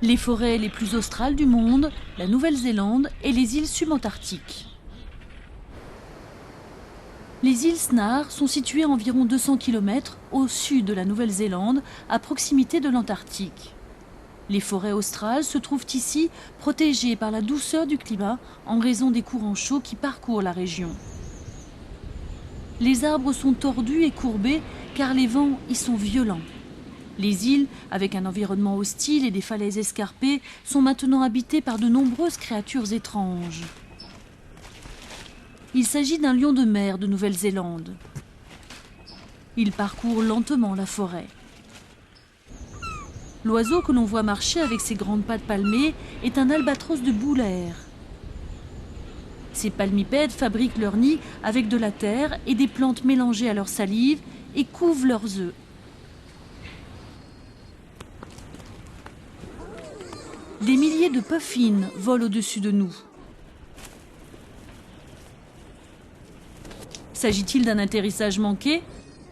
Les forêts les plus australes du monde, la Nouvelle-Zélande et les îles subantarctiques. Les îles Snares sont situées à environ 200 km au sud de la Nouvelle-Zélande, à proximité de l'Antarctique. Les forêts australes se trouvent ici protégées par la douceur du climat en raison des courants chauds qui parcourent la région. Les arbres sont tordus et courbés car les vents y sont violents. Les îles, avec un environnement hostile et des falaises escarpées, sont maintenant habitées par de nombreuses créatures étranges. Il s'agit d'un lion de mer de Nouvelle-Zélande. Il parcourt lentement la forêt. L'oiseau que l'on voit marcher avec ses grandes pattes palmées est un albatros de Boulaer. Ces palmipèdes fabriquent leur nid avec de la terre et des plantes mélangées à leur salive et couvent leurs œufs. Des milliers de puffins volent au-dessus de nous. S'agit-il d'un atterrissage manqué ?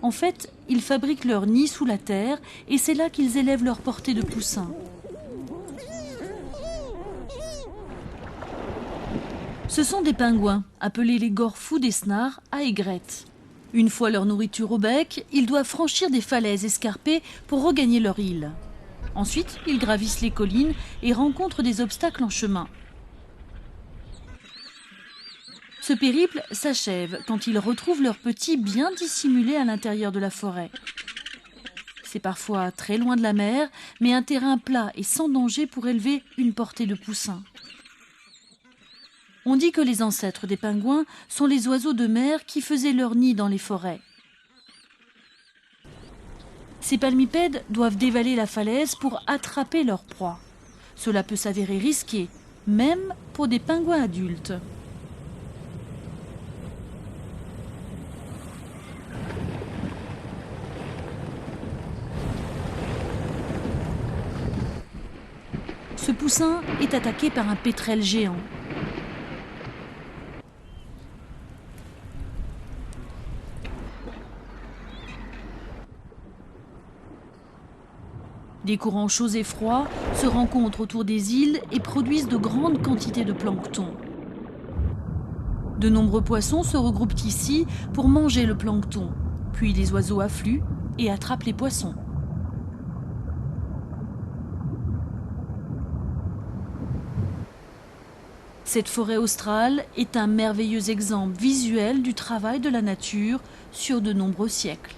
En fait, ils fabriquent leur nid sous la terre et c'est là qu'ils élèvent leur portée de poussins. Ce sont des pingouins, appelés les gorfous des Snares, à aigrettes. Une fois leur nourriture au bec, ils doivent franchir des falaises escarpées pour regagner leur île. Ensuite, ils gravissent les collines et rencontrent des obstacles en chemin. Ce périple s'achève quand ils retrouvent leurs petits bien dissimulés à l'intérieur de la forêt. C'est parfois très loin de la mer, mais un terrain plat et sans danger pour élever une portée de poussins. On dit que les ancêtres des pingouins sont les oiseaux de mer qui faisaient leur nid dans les forêts. Ces palmipèdes doivent dévaler la falaise pour attraper leur proie. Cela peut s'avérer risqué, même pour des pingouins adultes. Ce poussin est attaqué par un pétrel géant. Des courants chauds et froids se rencontrent autour des îles et produisent de grandes quantités de plancton. De nombreux poissons se regroupent ici pour manger le plancton, puis les oiseaux affluent et attrapent les poissons. Cette forêt australe est un merveilleux exemple visuel du travail de la nature sur de nombreux siècles.